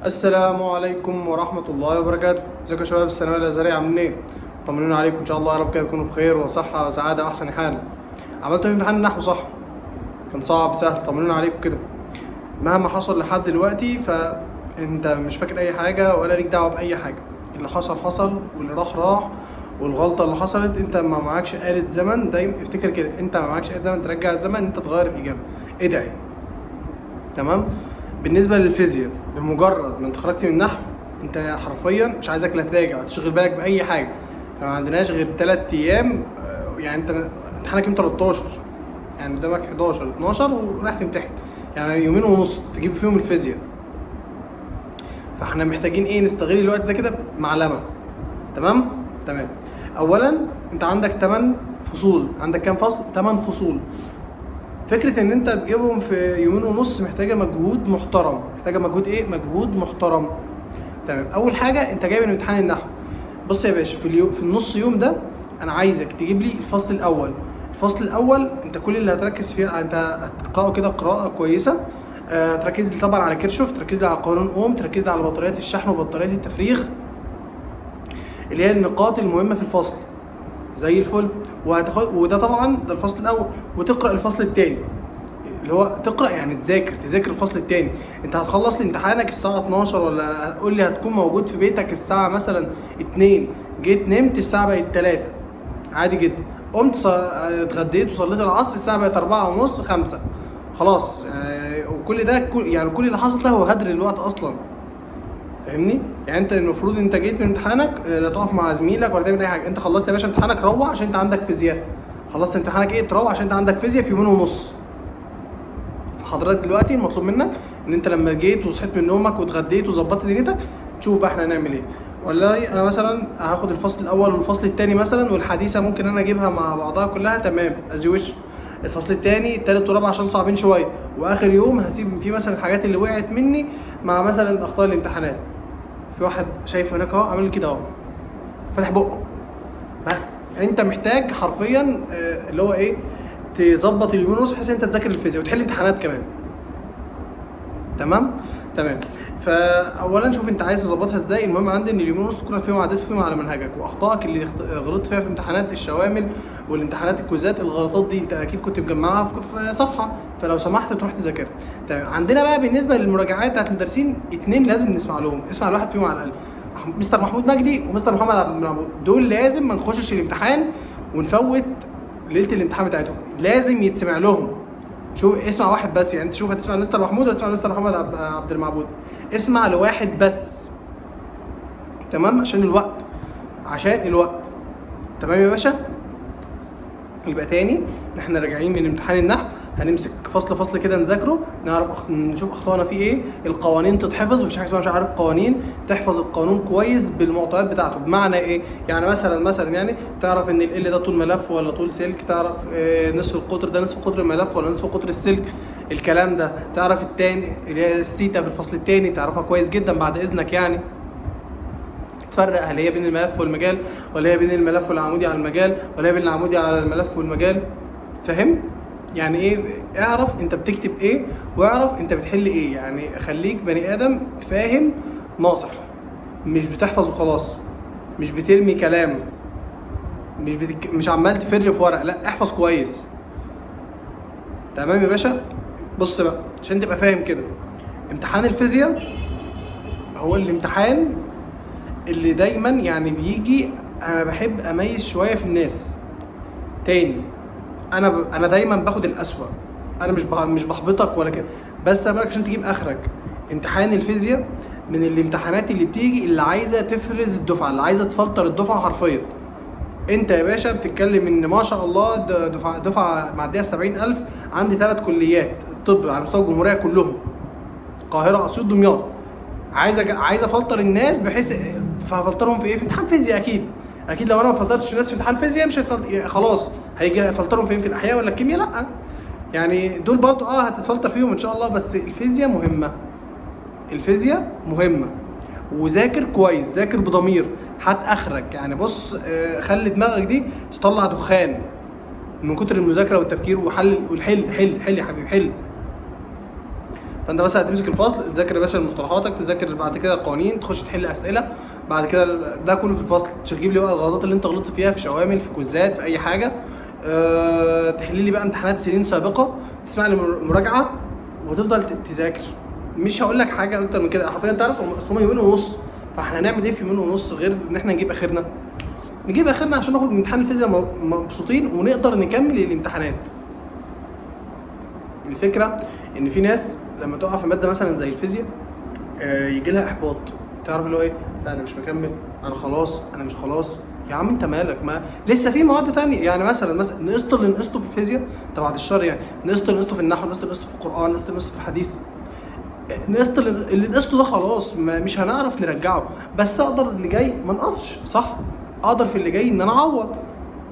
السلام عليكم ورحمة الله وبركاته. ازيكم يا شباب الثانوية الأزهرية، عاملين ايه؟ طمنونا عليكم ان شاء الله، يا رب كده تكونوا بخير وصحة وسعادة وأحسن حال. عملتوا ايه في امتحان النحو؟ صح؟ كان صعب سهل؟ طمنونا عليكم كده. مهما حصل لحد دلوقتي فانت مش فاكر أي حاجة ولا ليك دعوة بأي حاجة. اللي حصل حصل واللي راح راح، والغلطة اللي حصلت انت ما معكش آلة زمن. دايما افتكر كده، انت ما معكش آلة زمن ترجع الزمن، انت تغير الإجابة. ادعي. تمام. بالنسبه للفيزياء، بمجرد ما انت خرجت من النحو انت حرفيا مش عايزك لا تراجع تشغل بالك باي حاجه. ما عندناش غير 3 ايام. يعني انت امتحانك يوم 13، يعني قدامك 11 12 ورايح تمتحن، يعني يومين ونص تجيب فيهم الفيزياء. فاحنا محتاجين ايه؟ نستغل الوقت ده كده معلمه. تمام. تمام. اولا انت عندك 8 فصول. عندك كام فصل؟ 8 فصول. فكرة ان انت تجيبهم في يومين ونص محتاجة مجهود محترم. محتاجة مجهود ايه؟ مجهود محترم. تمام. اول حاجة، انت جاي من امتحان النحو. بص يا باشا، في النص يوم ده انا عايزك تجيب لي الفصل الاول. الفصل الاول انت كل اللي هتركز فيه، انت هتقراه كده قراءة كويسة. تركز لي طبعا على كيرشوف، تركز لي على قانون اوم، تركز لي على بطاريات الشحن وبطاريات التفريغ، اللي هي النقاط المهمة في الفصل. زي الفل. وده طبعا ده الفصل الاول. وتقرا الفصل الثاني، اللي هو تقرا يعني تذاكر الفصل الثاني. انت هتخلص امتحانك الساعه 12، ولا قول لي هتكون موجود في بيتك الساعه مثلا 2، جيت نمت الساعه بقت 3، عادي جدا. قمت اتغديت وصليت العصر الساعه بقت 4 ونص 5، خلاص. وكل ده يعني كل اللي حصل ده هو هدر الوقت اصلا. فاهمني؟ يعني انت المفروض انت جيت من امتحانك لا تقف مع زميلك ولا تعمل اي حاجه. انت خلصت يا باشا امتحانك، روح عشان انت عندك فيزياء. خلصت امتحانك ايه؟ تروح عشان انت عندك فيزياء في يومين ونص. فحضرتك دلوقتي المطلوب منك ان انت لما جيت وصحيت من نومك واتغديت وظبطت دنيتك، تشوف بقى احنا هنعمل ايه. والله انا مثلا هاخد الفصل الاول والفصل الثاني مثلا، والحديثه ممكن انا اجيبها مع بعضها كلها، تمام ازي وش. الفصل الثاني الثالث والرابع عشان صعبين شويه، واخر يوم هسيب فيه مثلا الحاجات اللي وقعت مني مع مثلا اخطاء الامتحانات. في واحد شايف هناك اهو عامل كده اهو، فاتح بقه. انت محتاج حرفيا اللي هو ايه، تظبط اليومين ونص بحيث انت تذاكر الفيزياء وتحل امتحانات كمان. تمام. تمام. فاولا شوف انت عايز تظبطها ازاي. المهم عندي ان اليومين ونص تكون فيهم عديت فيهم على منهجك، واخطائك اللي غلطت فيها في امتحانات الشوامل والامتحانات الكويزات، الغلطات دي انت اكيد كنت مجمعها في صفحه، فلو سمحت تروح تذاكرها. تمام. عندنا بقى بالنسبه للمراجعات بتاعت المدرسين 2 لازم نسمع لهم، اسمع لواحد فيهم على الاقل. مستر محمود مجدي ومستر محمد عبد المعبود، دول لازم ما نخشش الامتحان ونفوت ليله الامتحان بتاعتهم، لازم يتسمع لهم. شوف اسمع واحد بس، يعني انت شوف هتسمع لمستر محمود ولا تسمع لمستر محمد عبد المعبود. اسمع لواحد بس. تمام. عشان الوقت، عشان الوقت. تمام يا باشا. يبقى تاني، احنا راجعين من امتحان النحو، هنمسك فصل فصل كده نذاكره، نعرف نشوف اخطائنا فيه ايه. القوانين تتحفظ، مفيش حاجه اسمها مش عارف قوانين. تحفظ القانون كويس بالمعطيات بتاعته. بمعنى ايه؟ يعني مثلا يعني تعرف ان ال ده طول ملف ولا طول سلك، تعرف نصف القطر ده نصف قطر الملف ولا نصف قطر السلك، الكلام ده. تعرف التاني اللي هي السيتا في الفصل التاني، تعرفها كويس جدا بعد اذنك يعني. تفرق هل هي بين الملف والمجال، ولا هي بين الملف والعمودي على المجال، ولا هي بين العمودي على الملف والمجال. فاهم؟ يعني ايه؟ اعرف انت بتكتب ايه، واعرف انت بتحل ايه. يعني خليك بني ادم فاهم ناصح، مش بتحفظ وخلاص، مش بترمي كلام، مش عمال تفر في ورق، لا احفظ كويس. تمام يا باشا. بص بقى عشان تبقى فاهم كده، امتحان الفيزياء هو الامتحان اللي دايما يعني بيجي. انا بحب اميز شويه في الناس. تاني، انا دايما باخد الاسوأ. انا مش بحبطك ولا كده، بس انا عشان تجيب اخرك. امتحان الفيزياء من الامتحانات اللي بتيجي اللي عايزه تفرز الدفعه، اللي عايزه تفلتر الدفعه حرفيا. انت يا باشا بتتكلم ان ما شاء الله دفعه معديه 70,000، عندي 3 كليات طب على مستوى الجمهوريه كلهم، القاهره اسيوط دمياط. عايز افلتر الناس، بحيث فهفلترهم في ايه؟ في امتحان فيزياء اكيد. اكيد لو انا ما فلترتش الناس في امتحان فيزياء مش هتفلتر، خلاص هيجي افلترهم فين؟ في الاحياء ولا الكيمياء؟ لا. يعني دول برضو هتتفلتر فيهم ان شاء الله، بس الفيزياء مهمه. الفيزياء مهمه. وذاكر كويس، ذاكر بضمير، هات اخرك. يعني بص خلي دماغك دي تطلع دخان من كتر المذاكره والتفكير، وحل والحل. حل يا حبيبي، حل. فانت مثلا هتمسك الفصل تذاكر يا باشا مصطلحاتك، تذاكر بعد كده قوانين، تخش تحل اسئله بعد كده، ده كله في الفصل. مش هتجيب لي بقى الغلطات اللي انت غلطت فيها في شوامل، في كوزات، في اي حاجه. تحل لي بقى امتحانات سنين سابقه، تسمع لي مراجعه وتفضل تذاكر. مش هقول لك حاجه اكتر من كده، حرفيا تعرف اصل هم يومين ونص، فاحنا هنعمل ايه في يومين ونص غير ان احنا نجيب اخرنا؟ نجيب اخرنا عشان ناخد من امتحان الفيزياء مبسوطين ونقدر نكمل الامتحانات. الفكره ان في ناس لما تقع في ماده مثلا زي الفيزياء يجي لها احباط، تعرف اللي هو ايه، لا انا مش مكمل، انا خلاص، انا مش خلاص. يا عم انت مالك؟ ما لسه في مواد تانية. يعني مثلا نقصت اللي نقصته في الفيزياء، طب بعد الشر يعني، نقصت اللي نقصته في النحو، نقصت اللي نقصته في القران، نقصت اللي نقصته في الحديث، نقصت اللي نقصته ده خلاص مش هنعرف نرجعه. بس اقدر اللي جاي ما نقصش، صح؟ اقدر في اللي جاي ان انا اعوض.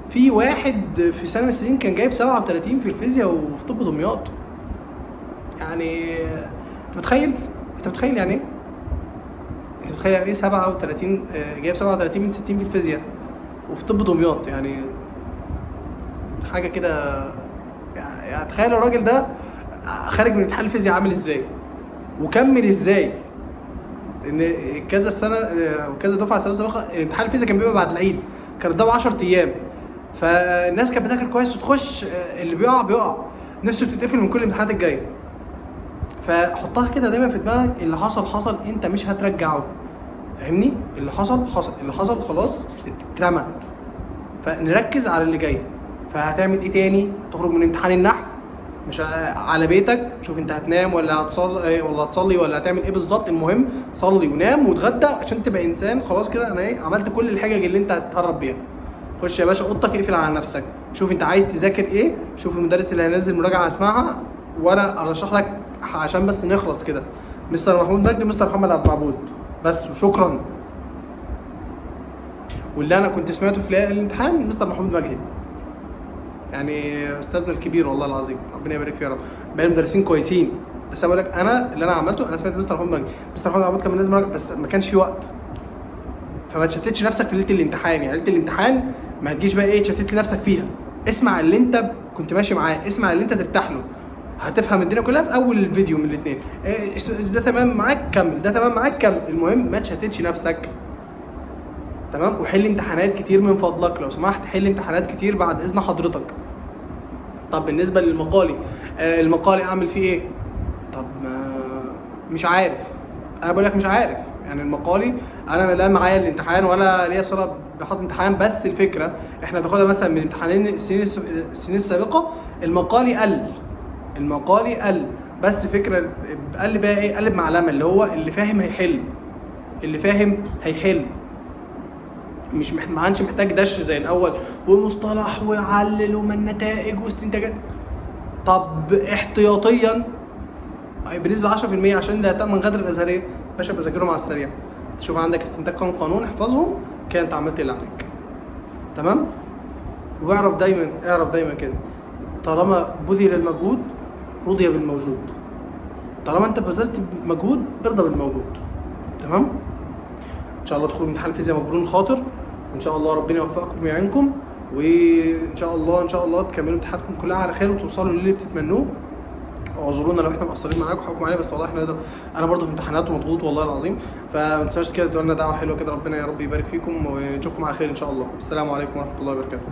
في واحد في سنه من السنين كان جايب 37 في الفيزياء وفي طب دمياط. يعني انت متخيل؟ انت متخيل يعني ايه؟ انت متخيل يعني ايه 37 جايب 37 من 60 في الفيزياء وفي طب دمياط؟ يعني حاجه كده. يعني تخيل الراجل ده خارج من امتحان الفيزياء عامل ازاي وكمل ازاي. لان كذا سنه وكذا دفعه سنه سابقه امتحان الفيزياء كان بيبقى بعد العيد، كان قدامه 10 ايام، فالناس كانت بتذاكر كويس وتخش، اللي بيقع نفسه تتقفل من كل الامتحانات الجايه. فحطها كده دايما في دماغك، اللي حصل حصل، انت مش هترجعه. فاهمني؟ اللي حصل حصل، اللي حصل خلاص اترمى. فنركز على اللي جاي. فهتعمل ايه تاني؟ تخرج من امتحان النحو مش على بيتك، شوف انت هتنام ولا هتصلي ولا هتعمل ايه بالظبط. المهم صلي ونام واتغدى عشان تبقى انسان خلاص كده. انا ايه، عملت كل الحجج اللي انت هتتهرب بيها. خش يا باشا اوضتك، اقفل على نفسك، شوف انت عايز تذاكر ايه، شوف المدرس اللي هينزل مراجعه اسمعها، وانا ارشح لك عشان بس نخلص كده مستر محمود مجدي ومستر محمد عبد المعبود بس، وشكرا. واللي انا كنت سمعته في الامتحان مستر محمود مجدي، يعني استاذنا الكبير والله العظيم، ربنا يبارك فيه يا رب. باقي المدرسين كويسين، بس انا بقول لك انا اللي انا عملته، انا سمعت مستر محمود مجدي. مستر محمود عبد كان منزل مراجعه بس ما كانش في وقت، فما تشتتش نفسك في ليله الامتحان. يعني ليله الامتحان ما تجيش بقى ايه تشتت نفسك فيها. اسمع اللي انت كنت ماشي معاه، اسمع اللي انت ترتاح له، هتفهم الدنيا كلها في اول الفيديو من الاثنين. ده تمام معاك كمل، ده تمام معاك كمل. المهم ما تشتتش نفسك، تمام؟ وحل امتحانات كتير من فضلك لو سمحت، حل امتحانات كتير بعد اذن حضرتك. طب بالنسبه للمقالي، المقالي اعمل فيه ايه؟ طب مش عارف، انا بقول لك مش عارف. يعني المقالي انا لا معايا الامتحان ولا ليا صله بحط امتحان، بس الفكره احنا بناخدها مثلا من امتحانين السنين السابقه. المقالي قل بس فكره قل بقى ايه، قلب معلمه، اللي هو اللي فاهم هيحل، اللي فاهم هيحل. مش ما عادش محتاج دش زي الاول ومصطلح ويعلل ومن نتائج واستنتاجات. طب احتياطيا بنسبه 10% عشان لا تامن غدر الازهريه، باشا بذاكرهم على السريع، تشوف عندك استنتاج قانون احفظهم كده، انت عملت اللي عليك، تمام؟ واعرف دايما كده، طالما بذل المجهود رضي بالموجود. طالما انت بذلت مجهود ارضى بالموجود، تمام؟ ان شاء الله تدخلوا امتحان الفيزياء مبرور خاطر، وان شاء الله ربنا يوفقكم ويعينكم، وان شاء الله تكملوا امتحاناتكم كلها على خير وتوصلوا للي بتتمنوه. اعذرونا لو احنا مقصرين معاكم وحقكم علينا، بس والله انا برضه في امتحانات ومضغوط والله العظيم. فما تنسوش كده تدعوا لنا دعوه حلوه كده، ربنا يا رب يبارك فيكم ونشوفكم على خير ان شاء الله. السلام عليكم ورحمه الله وبركاته.